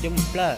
trong một lợ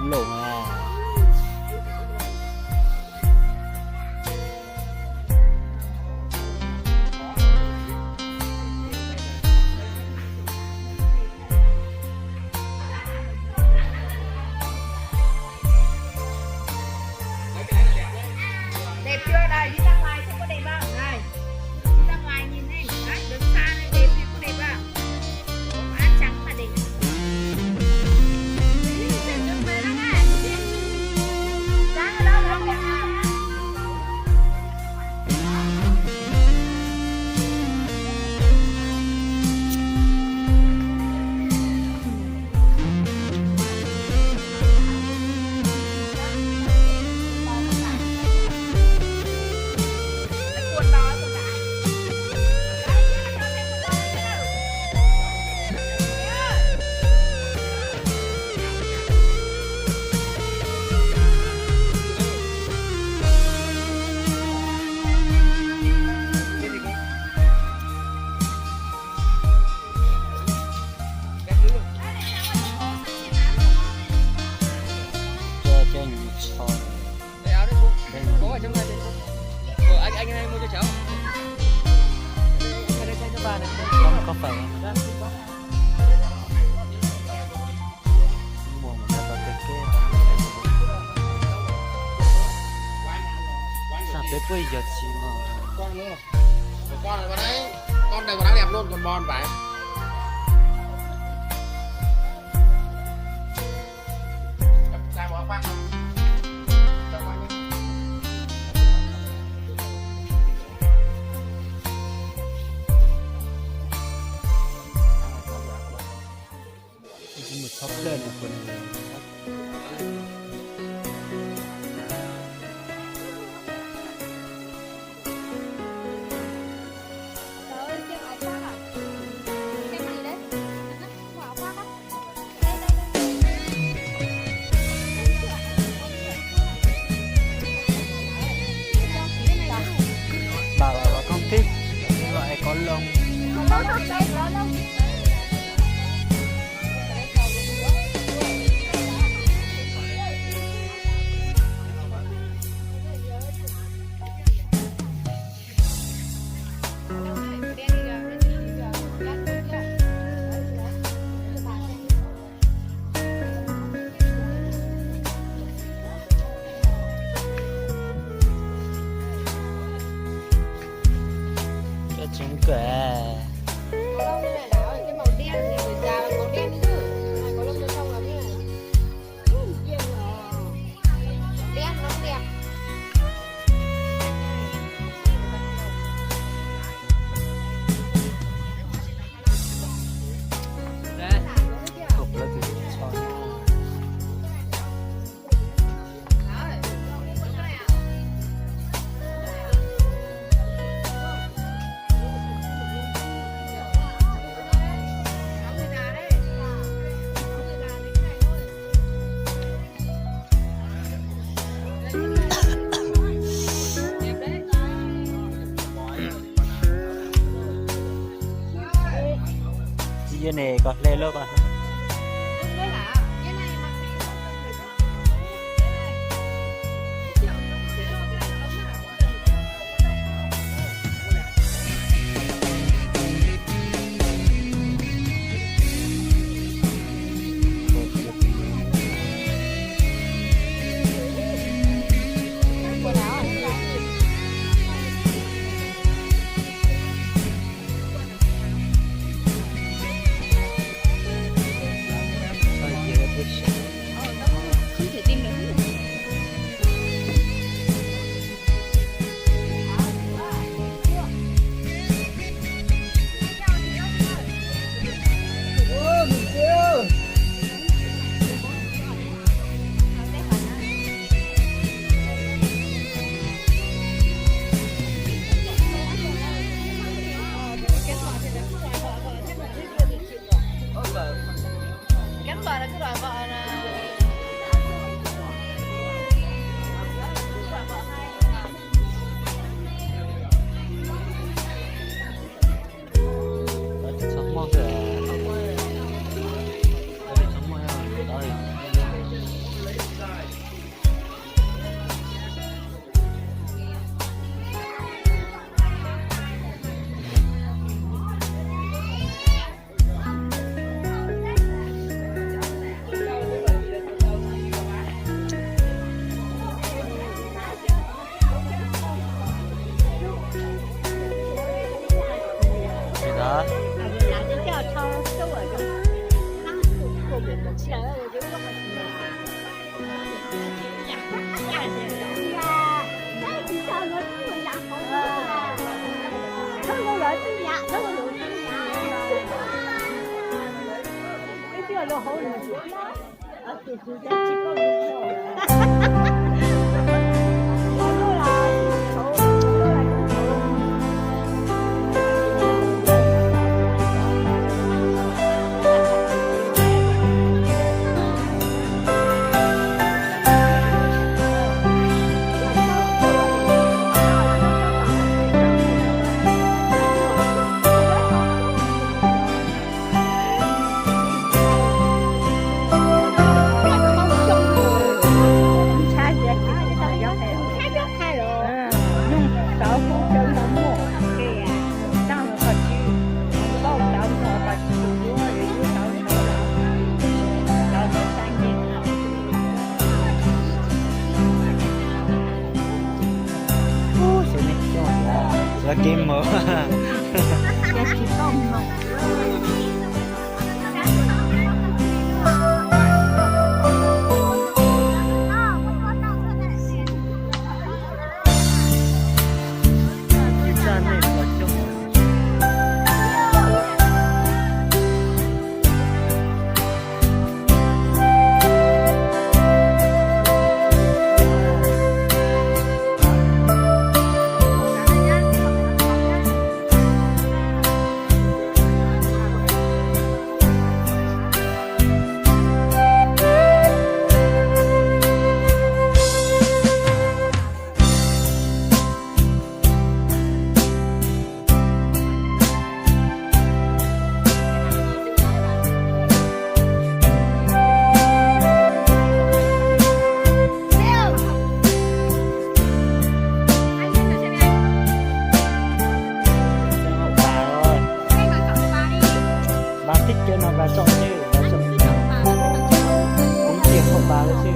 lộn à. Đẹp chưa? Đây, đi ra ngoài xem có đẹp không? Này, đi ra ngoài nhìn đi. Đấy, đứng xa này đẹp thì có đẹp không? Má trắng mà đẹp. Trắng ở đâu đâu đẹp à? Anh này mua cho cháu. Không có phải buồn nó có cái sao tới bây giờ chỉ mà Con nữa. Con này vào đấy. Con này vào đẹp luôn, còn bon phải. Sai bỏ khoan không? một sắp lên là con bà không thích loại có lông. Chúng kể Có lông như này đó, cái màu đen thì phải già màu đen đi chứ. Này có lông bên trong là như này. Đen nó đẹp. cục là từ tròn. Cái này còn lên luôn còn Đây là cái này mặc gì là cái loại vợ là sống mong kìa đây sống mong đây gì đó làm cái kẹo cho sâu ở trong năng của mình một chiếc ở dưới góc mặt là kim mở bà thích chơi nào bà chọn chứ bà chọn cũng tiền của bà đấy chứ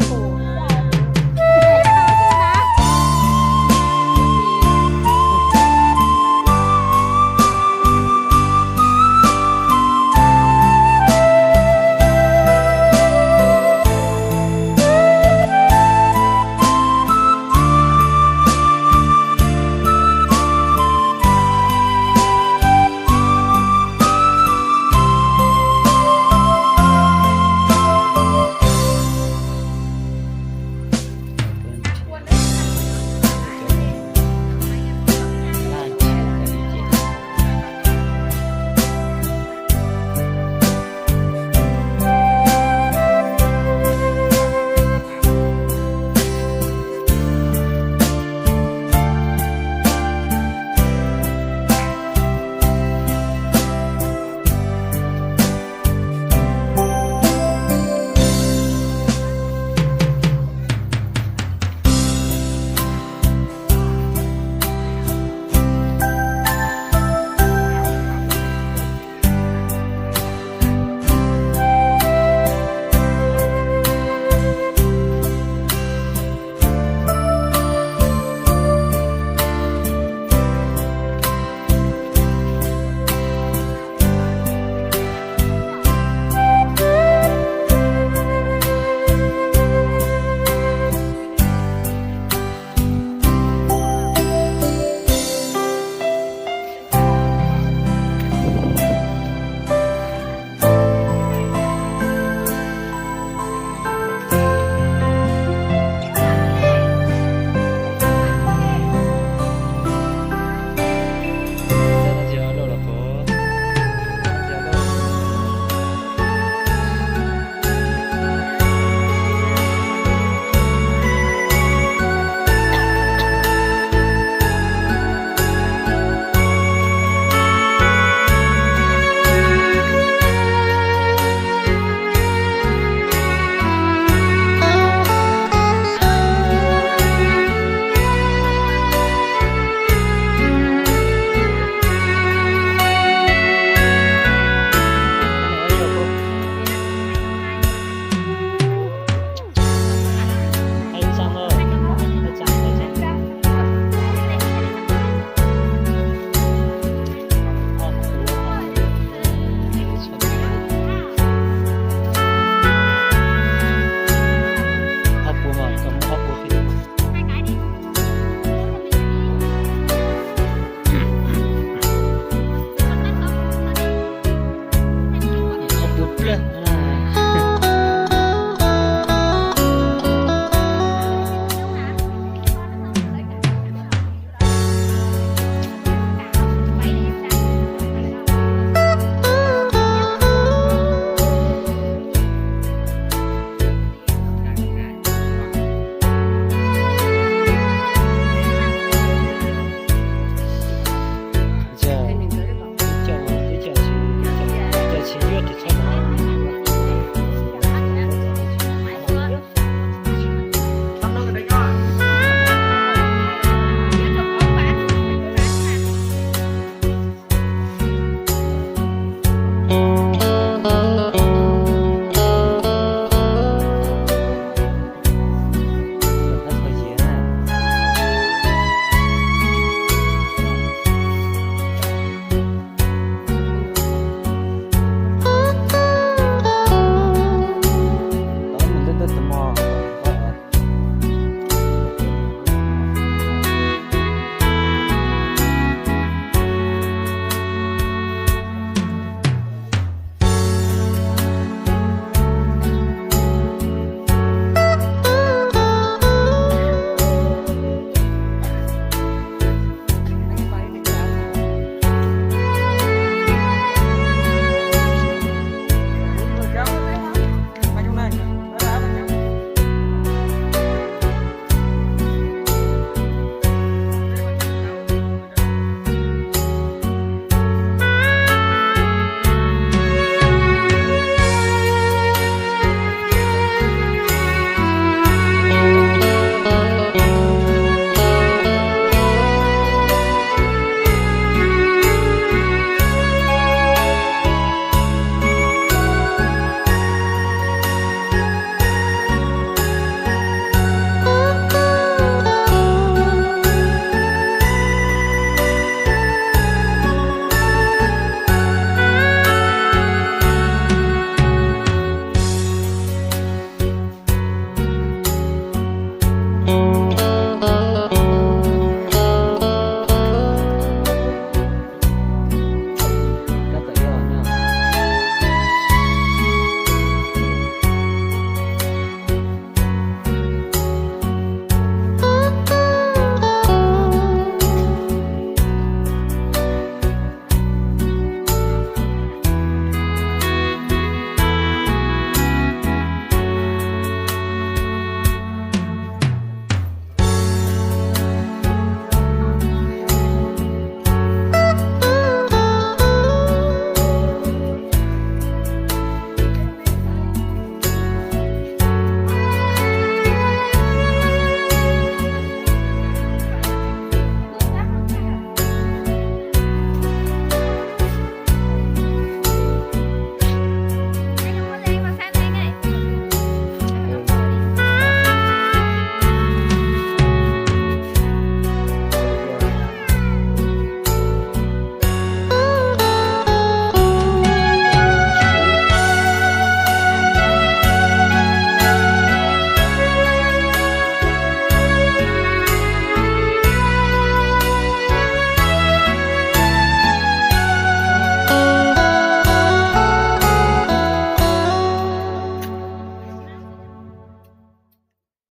luôn à.